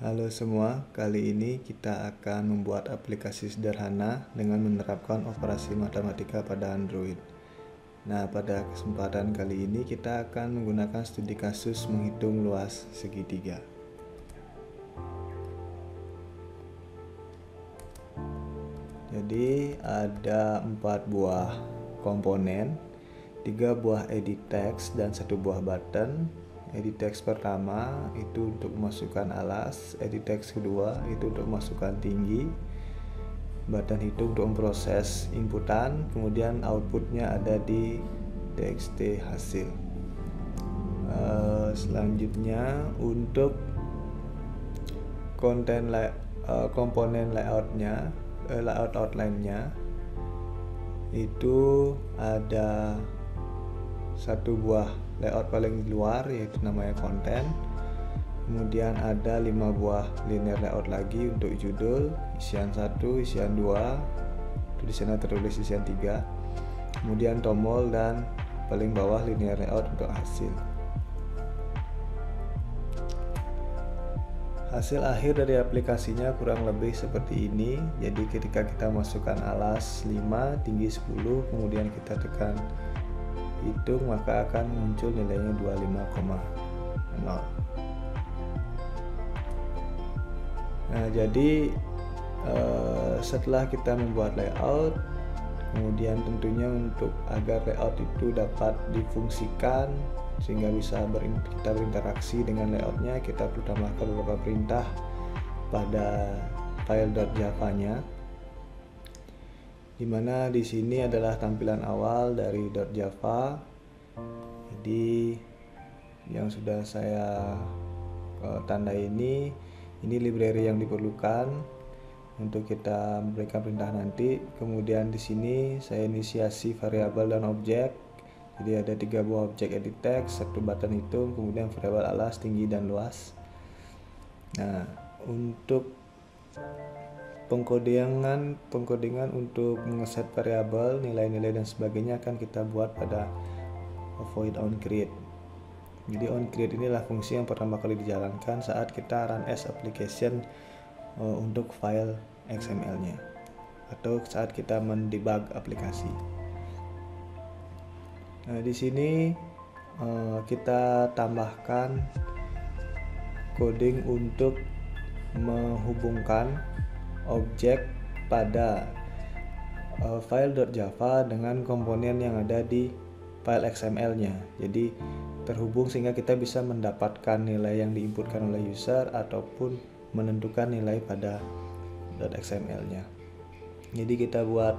Halo semua, kali ini kita akan membuat aplikasi sederhana dengan menerapkan operasi matematika pada Android. Nah, pada kesempatan kali ini kita akan menggunakan studi kasus menghitung luas segitiga. Jadi ada 4 buah komponen, 3 buah edit text dan 1 buah button. Edit text pertama itu untuk memasukkan alas, edit text kedua itu untuk memasukkan tinggi, button hitung untuk memproses inputan, kemudian outputnya ada di txt hasil. Selanjutnya untuk komponen layout outline-nya itu ada 1 buah layout paling luar yaitu namanya konten, kemudian ada 5 buah linear layout lagi untuk judul, isian 1, isian 2, itu di sana tertulis isian 3, kemudian tombol, dan paling bawah linear layout untuk hasil. Hasil akhir dari aplikasinya kurang lebih seperti ini. Jadi ketika kita masukkan alas 5, tinggi 10, kemudian kita tekan hitung, maka akan muncul nilainya 25,0. Nah, jadi setelah kita membuat layout, kemudian tentunya untuk agar layout itu dapat difungsikan sehingga bisa kita berinteraksi dengan layoutnya, kita perlu tambahkan beberapa perintah pada file .java-nya, dimana di sini adalah tampilan awal dari .java. Jadi yang sudah saya tandai ini library yang diperlukan untuk kita berikan perintah nanti. Kemudian di sini saya inisiasi variabel dan objek. Jadi ada 3 buah objek edit text, 1 button hitung, kemudian variabel alas, tinggi, dan luas. Nah, untuk pengkodean untuk mengeset variabel, nilai-nilai dan sebagainya akan kita buat pada void onCreate. Jadi onCreate inilah fungsi yang pertama kali dijalankan saat kita run as application untuk file XML-nya atau saat kita mendebug aplikasi. Nah, di sini kita tambahkan coding untuk menghubungkan objek pada file .java dengan komponen yang ada di file XML-nya. Jadi terhubung sehingga kita bisa mendapatkan nilai yang diinputkan oleh user ataupun menentukan nilai pada .xml-nya. Jadi kita buat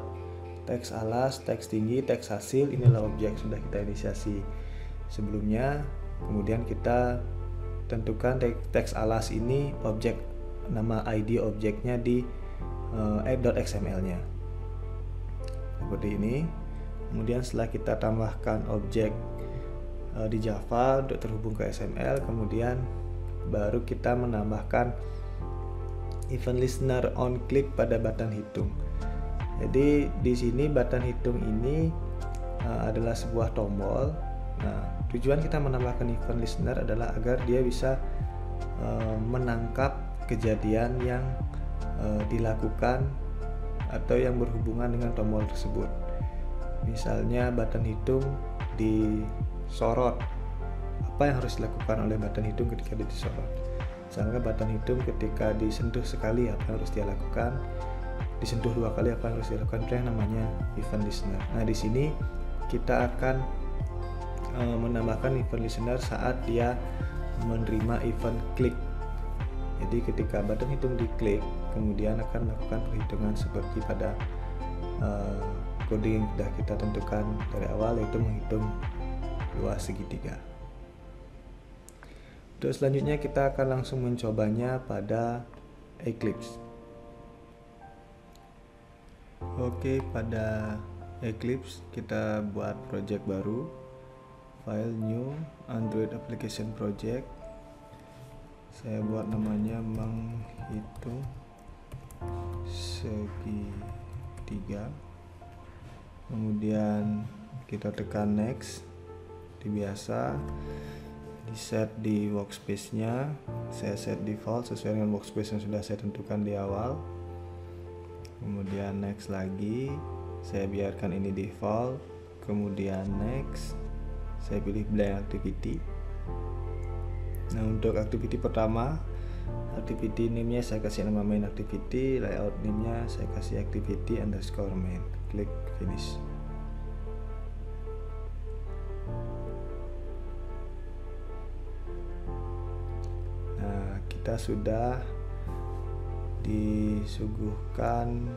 teks alas, teks tinggi, teks hasil, inilah objek sudah kita inisiasi sebelumnya. Kemudian kita tentukan teks alas ini objek, nama ID objeknya di .xml-nya seperti ini. Kemudian setelah kita tambahkan objek di Java untuk terhubung ke XML, kemudian baru kita menambahkan event listener on click pada button hitung. Jadi di sini button hitung ini adalah sebuah tombol. Nah, tujuan kita menambahkan event listener adalah agar dia bisa menangkap kejadian yang dilakukan atau yang berhubungan dengan tombol tersebut. Misalnya button hitung disorot, apa yang harus dilakukan oleh button hitung ketika dia disorot? Misalnya button hitung ketika disentuh sekali, apa yang harus dia lakukan? Disentuh 2 kali, apa yang harus dilakukan? Itu yang namanya event listener. Nah, di sini kita akan menambahkan event listener saat dia menerima event klik. Jadi ketika button hitung diklik, kemudian akan melakukan perhitungan seperti pada coding yang sudah kita tentukan dari awal, yaitu menghitung luas segitiga. Untuk selanjutnya kita akan langsung mencobanya pada Eclipse. Oke, pada Eclipse kita buat project baru, file new Android application project. Saya buat namanya menghitung segitiga. Kemudian kita tekan next seperti biasa. di set di workspace-nya, saya set default sesuai dengan workspace yang sudah saya tentukan di awal. Kemudian next lagi, saya biarkan ini default. Kemudian next, saya pilih blank activity. Nah, untuk activity pertama, activity name-nya saya kasih nama main activity, layout name-nya saya kasih activity underscore main. Klik finish. Nah, kita sudah disuguhkan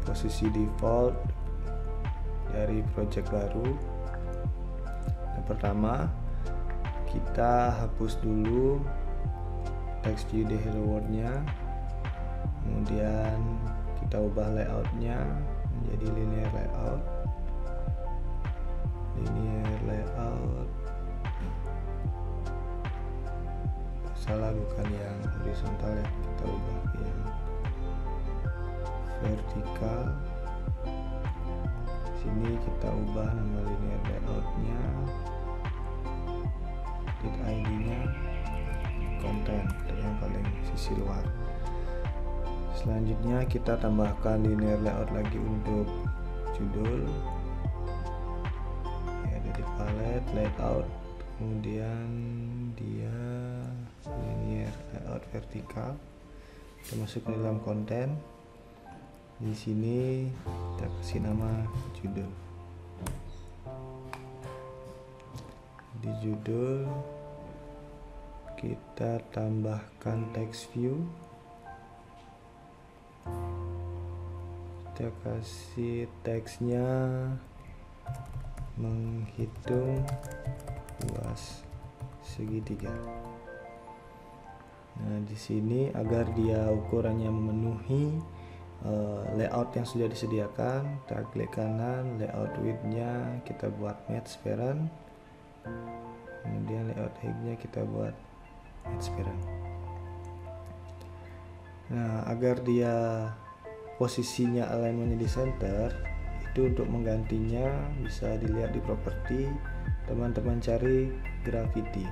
posisi default dari project baru. Yang pertama, kita hapus dulu text view di hello world-nya, kemudian kita ubah layout-nya menjadi linear layout. Salah, bukan yang horizontal ya, kita ubah yang vertikal. Sini kita ubah nama linear layout-nya, ID-nya konten yang paling sisi luar. Selanjutnya kita tambahkan linear layout lagi untuk judul ya, ada di palette layout, kemudian dia linear layout vertikal, kita masuk ke dalam konten. Di sini kita kasih nama judul. Di judul kita tambahkan text view, kita kasih teksnya menghitung luas segitiga. Nah, di sini agar dia ukurannya memenuhi layout yang sudah disediakan, kita klik kanan, layout width-nya kita buat match parent, kemudian layout height-nya kita buat match parent. Nah, agar dia posisinya alignment-nya di center, itu untuk menggantinya bisa dilihat di properti, teman-teman cari gravity.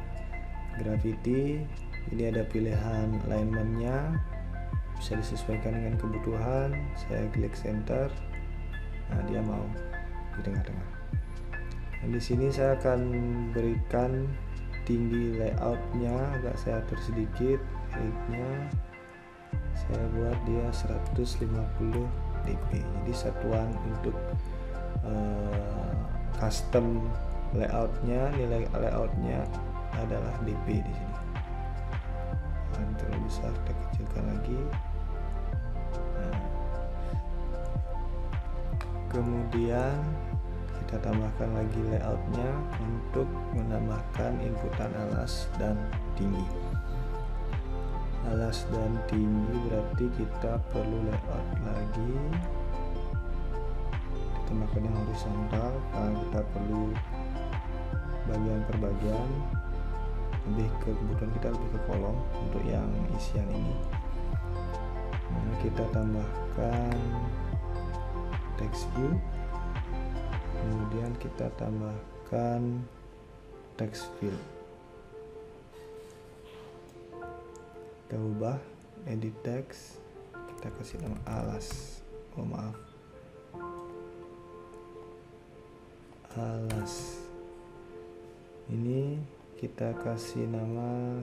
Ini ada pilihan alignment-nya, bisa disesuaikan dengan kebutuhan. Saya klik center, nah dia mau di tengah-tengah. Dan di sini saya akan berikan tinggi layout-nya, agak saya atur sedikit, height-nya saya buat dia 150 dp. Jadi satuan untuk custom layout-nya, nilai layout-nya adalah dp di sini. Jangan terlalu besar, kita kecilkan lagi. Nah, kemudian kita tambahkan lagi layout-nya untuk menambahkan inputan alas dan tinggi. Alas dan tinggi berarti kita perlu layout lagi, ditambahkan yang horizontal karena kita perlu bagian per bagian, lebih ke kebutuhan kita lebih ke kolom untuk yang isian ini. Nah, kita tambahkan text view, kemudian kita tambahkan text field. Kita ubah edit text, kita kasih nama alas. Alas. Ini kita kasih nama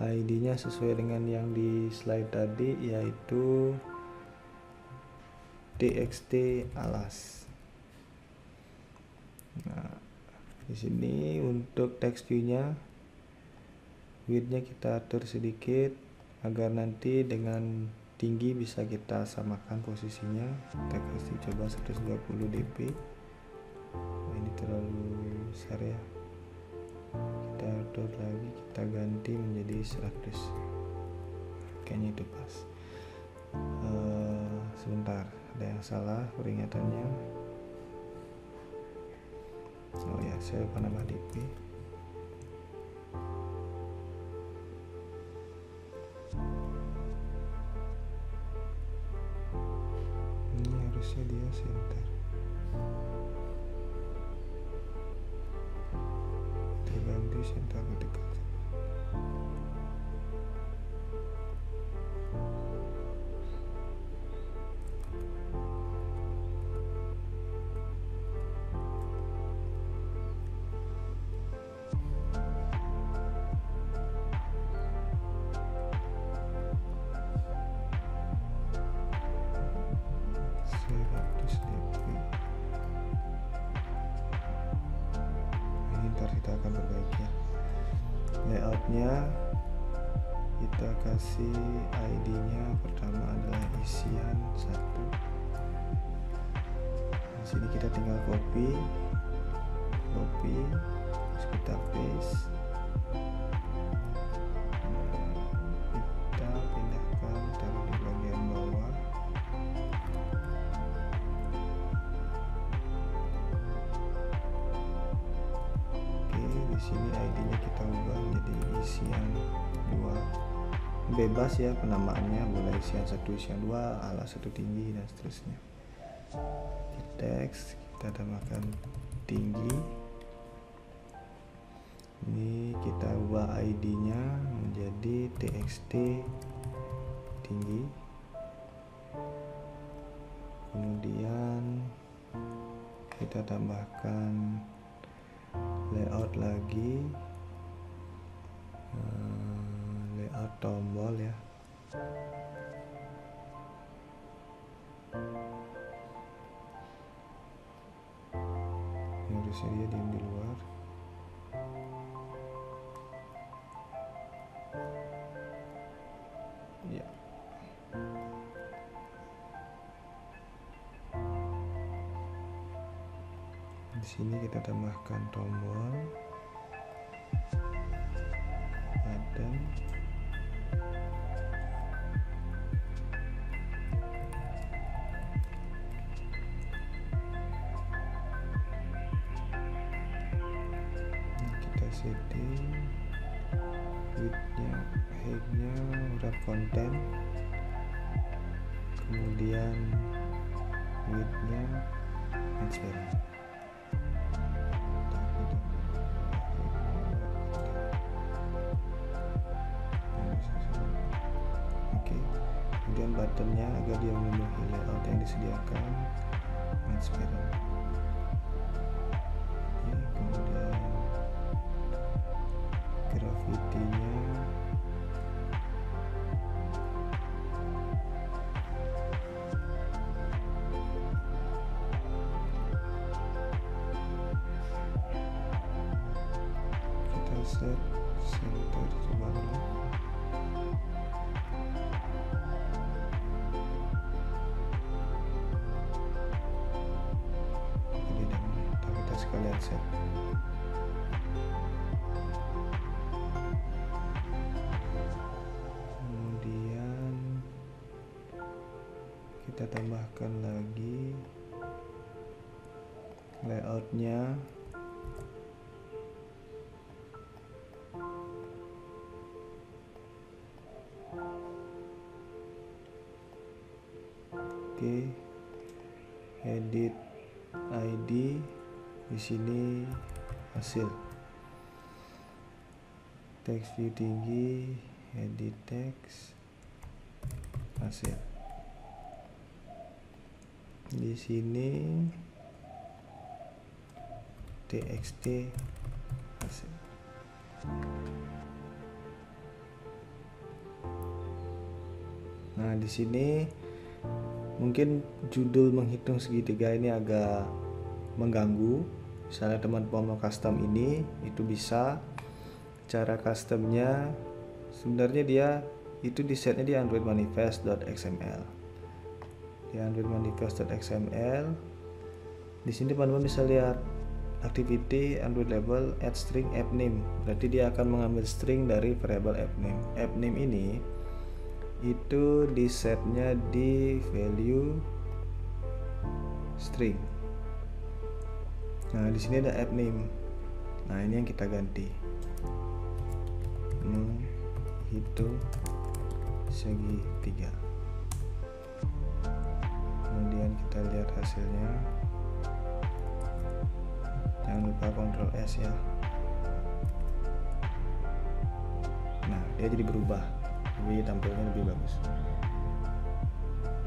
ID-nya sesuai dengan yang di slide tadi, yaitu txt alas. Nah, di sini untuk text view-nya, width-nya kita atur sedikit agar nanti dengan tinggi bisa kita samakan posisinya. Kita kasih coba 120 dp. Ini terlalu besar ya, kita atur lagi, kita ganti menjadi 100. Kayaknya itu pas. Sebentar, ada yang salah peringatannya. Oh ya, saya lupa nambah dp. Ini harusnya dia center. ganti center vertical. Kita akan perbaiki layoutnya. Kita kasih ID-nya pertama adalah isian 1. Di sini kita tinggal copy, terus kita paste, kita pindahkan taruh di bagian bawah. Di sini ID-nya kita ubah menjadi isian 2. Bebas ya penamaannya, boleh isian 1, isian 2, ala 1 tinggi dan seterusnya. Di teks kita tambahkan tinggi. Ini kita ubah ID-nya menjadi txt tinggi. Kemudian kita tambahkan layout lagi, layout tombol ya. Ini harusnya dia diam di luar. Ya. Di sini kita tambahkan tombol, button, kita setting width-nya, height-nya, wrap content, kemudian width-nya transparent. Kemudian buttonnya agar dia memenuhi layout yang disediakan, transparent. Kemudian graffiti-nya kita set center sebelah. Sekalian set. Kemudian kita tambahkan lagi layoutnya. Oke, edit ID. Di sini hasil text view tinggi, edit text, hasil. Di sini txt hasil. Nah, di sini mungkin judul menghitung segitiga ini agak mengganggu. Misalnya teman-teman mau custom ini, itu bisa. Cara customnya sebenarnya dia itu di setnya di Android manifest.xml. Di Android manifest.xml, di sini teman-teman bisa lihat activity Android label add string app name. Berarti dia akan mengambil string dari variable app name. App name ini itu di setnya di value string. Nah, di sini ada app name. Nah, ini yang kita ganti. Menghitung segitiga. Kemudian kita lihat hasilnya. Jangan lupa Ctrl S ya. dia jadi berubah, jadi tampilnya lebih bagus.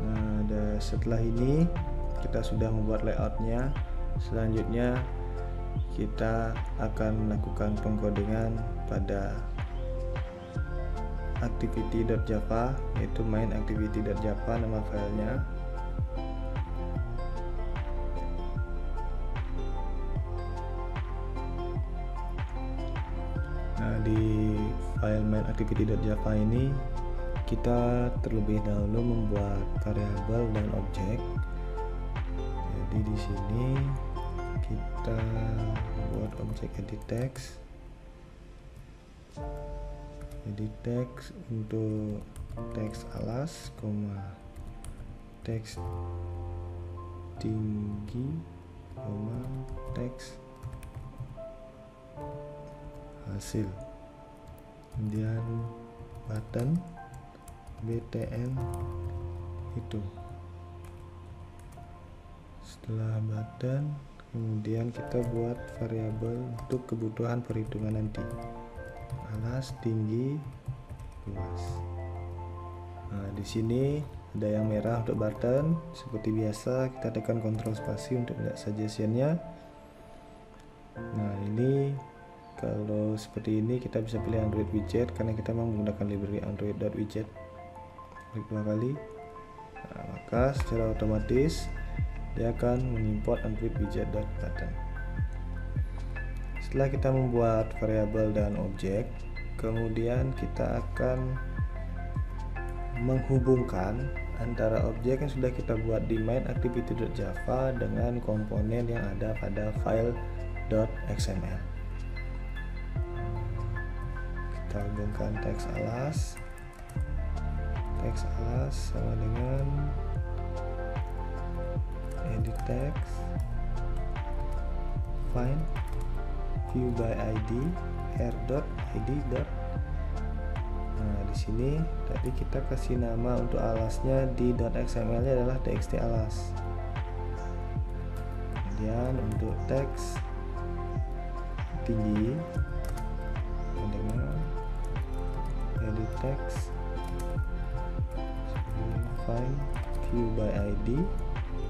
Nah, setelah ini kita sudah membuat layoutnya. Selanjutnya kita akan melakukan pengkodingan pada activity.java, yaitu main activity.java nama filenya. Nah, di file main activity.java ini kita terlebih dahulu membuat variabel dan objek. Jadi di sini kita buat objek edit text. Edit text untuk teks alas, teks tinggi, teks hasil. Kemudian button btn hitung. Setelah button, kemudian kita buat variabel untuk kebutuhan perhitungan nanti, alas, tinggi, luas. Nah, di sini ada yang merah untuk button. Seperti biasa kita tekan Ctrl spasi untuk melihat suggestionnya. Nah, ini kalau seperti ini kita bisa pilih Android widget karena kita memang menggunakan library Android.widget. Klik 2 kali. Nah, maka secara otomatis dia akan mengimport Android widget.button. Setelah kita membuat variabel dan objek, kemudian kita akan menghubungkan antara objek yang sudah kita buat di main activity.java dengan komponen yang ada pada file.xml. Kita hubungkan teks alas sama dengan edit text, find view by id, r.id. Nah, di sini tadi kita kasih nama untuk alasnya di .xml nya adalah txt alas. Kemudian untuk teks tinggi dengan edit text, find view by id,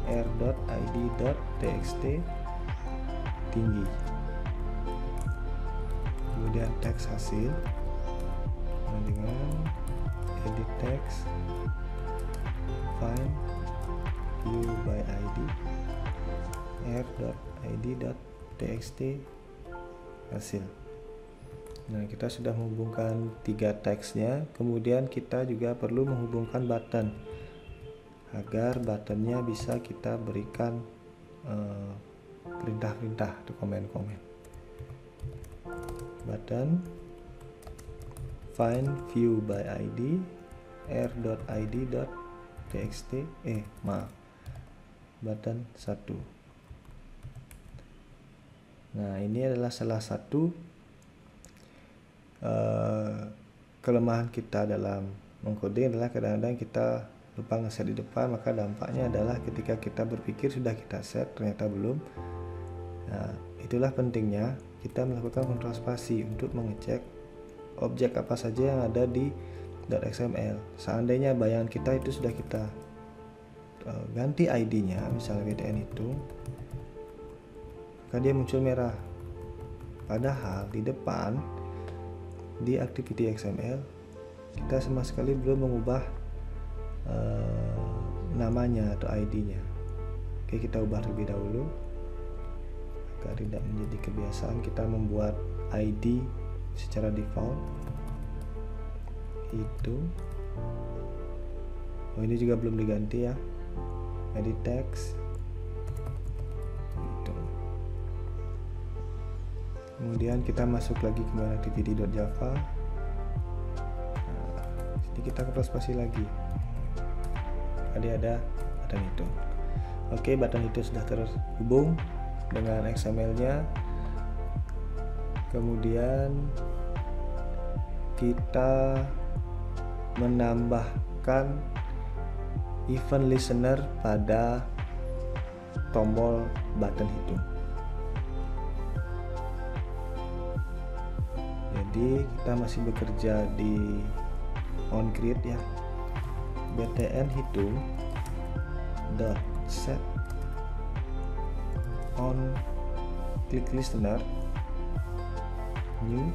r.id.txt tinggi. Kemudian teks hasil dengan edit text, find view by id, r.id.txt hasil. Nah, kita sudah menghubungkan 3 teksnya. Kemudian kita juga perlu menghubungkan button agar buttonnya bisa kita berikan perintah-perintah atau komen-komen. Button find view by id, r.id.txt button 1. Nah, ini adalah salah satu kelemahan kita dalam mengcoding adalah kadang-kadang kita lupa ngeset di depan, maka dampaknya adalah ketika kita berpikir sudah kita set ternyata belum. Nah, itulah pentingnya kita melakukan kontrol spasi untuk mengecek objek apa saja yang ada di .xml. Seandainya bayangan kita itu sudah kita ganti ID-nya, misalnya btn hitung, maka dia muncul merah. Padahal di depan di activity XML kita sama sekali belum mengubah namanya atau ID-nya. Oke, kita ubah terlebih dahulu agar tidak menjadi kebiasaan kita membuat ID secara default. Itu ini juga belum diganti ya, edit text itu. Kemudian kita masuk lagi ke main activity.java. Nah, sini kita kontrol spasi lagi. Tadi ada button itu. Oke, button itu sudah terhubung dengan XML-nya. Kemudian kita menambahkan event listener pada tombol button hitung. Jadi kita masih bekerja di onCreate ya. btn hitung dot set on click listener new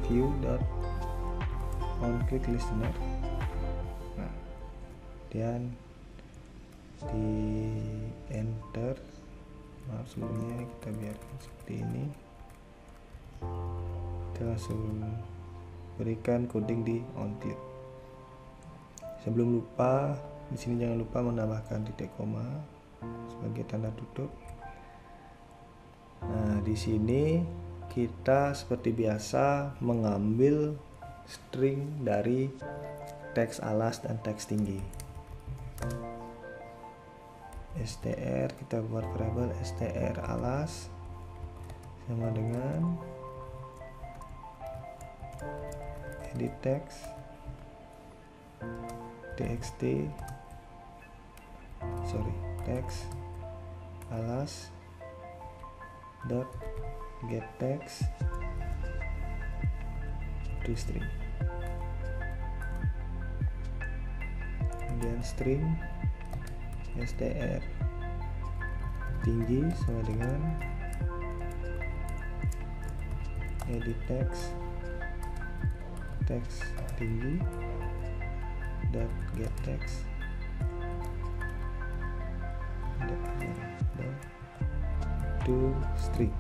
view dot on click listener. Nah, kemudian di enter. Maaf, sebelumnya kita biarkan seperti ini. Kita langsung berikan coding di onClick. Sebelum lupa, di sini jangan lupa menambahkan titik koma sebagai tanda tutup. Nah, di sini kita seperti biasa mengambil string dari teks alas dan teks tinggi. str, kita buat variabel str alas sama dengan edit text text alas dot get text to string, kemudian string str tinggi sama dengan edit text tinggi dot get text to string.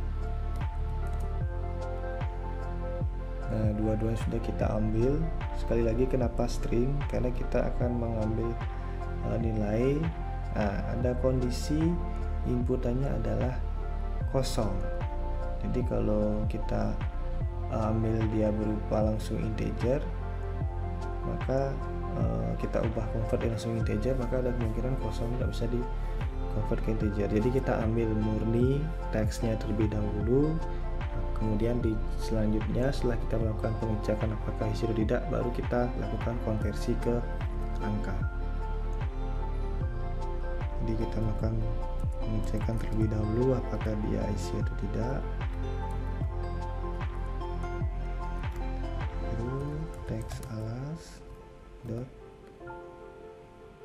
Nah, dua-duanya sudah kita ambil. Sekali lagi, kenapa string? Karena kita akan mengambil nilai. Nah, ada kondisi inputannya adalah kosong. Jadi kalau kita ambil dia berupa langsung integer, maka kita ubah convert langsung integer, maka ada kemungkinan kosong tidak bisa di convert ke integer. Jadi kita ambil murni teksnya terlebih dahulu, kemudian di selanjutnya setelah kita melakukan pengecekan apakah isi atau tidak, baru kita lakukan konversi ke angka. Jadi kita melakukan pengecekan terlebih dahulu apakah dia isi atau tidak. Lalu teks alas dot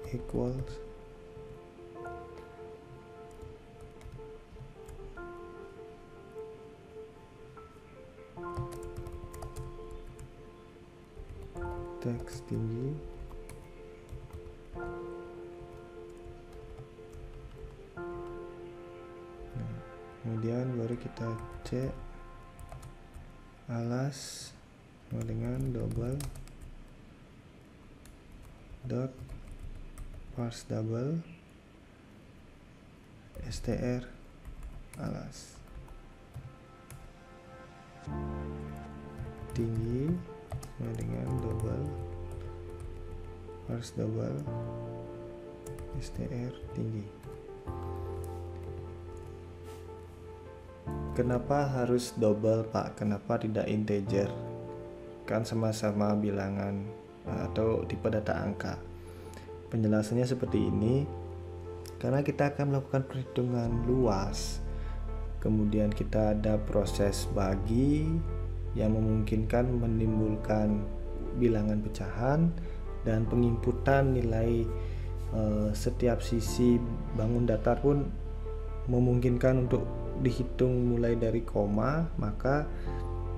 equals teks tinggi kemudian baru kita cek alas sama dengan double dot parse double str alas tinggi sama dengan double parse double str tinggi. Kenapa harus double, Pak? Kenapa tidak integer? Kan sama-sama bilangan atau tipe data angka. Penjelasannya seperti ini. Karena kita akan melakukan perhitungan luas. Kemudian kita ada proses bagi yang memungkinkan menimbulkan bilangan pecahan dan penginputan nilai setiap sisi bangun datar pun memungkinkan untuk dihitung mulai dari koma. Maka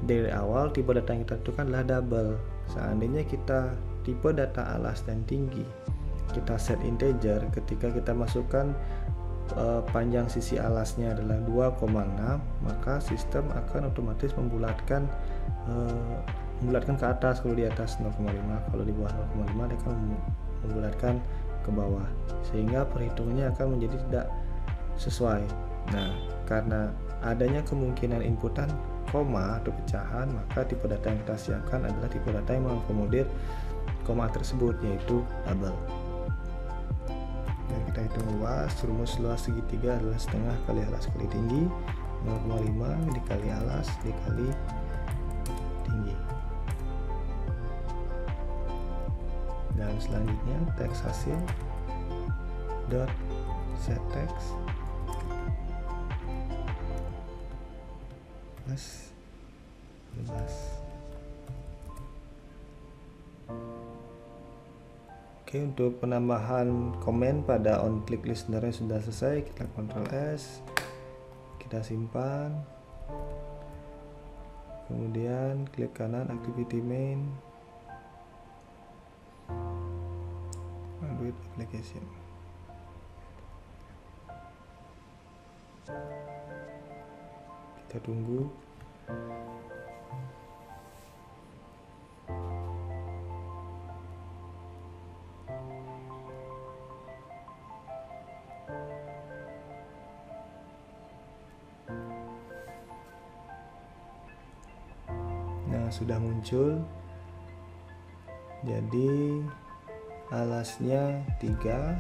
dari awal tipe data yang kita tentukan adalah double. Seandainya kita tipe data alas dan tinggi kita set integer, ketika kita masukkan panjang sisi alasnya adalah 2,6, maka sistem akan otomatis membulatkan ke atas. Kalau di atas 0,5, kalau di bawah 0,5 dia akan membulatkan ke bawah, sehingga perhitungannya akan menjadi tidak sesuai. Nah, karena adanya kemungkinan inputan koma atau pecahan, maka tipe data yang kita siapkan adalah tipe data yang mengakomodir koma tersebut, yaitu double. Dan kita hitung luas, rumus luas segitiga adalah setengah kali alas kali tinggi, 0,5 dikali alas dikali tinggi. Dan selanjutnya teks hasil dot set text plus Oke, untuk penambahan komen pada on click listener sudah selesai. Kita Ctrl S, kita simpan, kemudian klik kanan activity main Android application. Kita tunggu. Nah, sudah muncul. Jadi alasnya 3,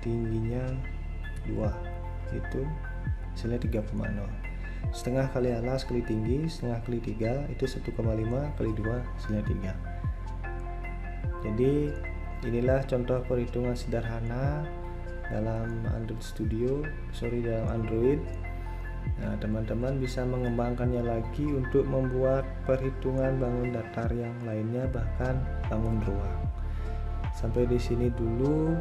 tingginya 2, itu hasilnya 3,0. Setengah kali alas kali tinggi, setengah kali 3 itu 1,5 kali 2 hasilnya 3. Jadi inilah contoh perhitungan sederhana dalam dalam Android. Nah, teman-teman bisa mengembangkannya lagi untuk membuat perhitungan bangun datar yang lainnya, bahkan bangun ruang. Sampai di sini dulu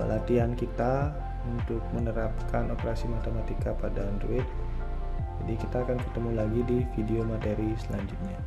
latihan kita untuk menerapkan operasi matematika pada Android. Jadi kita akan ketemu lagi di video materi selanjutnya.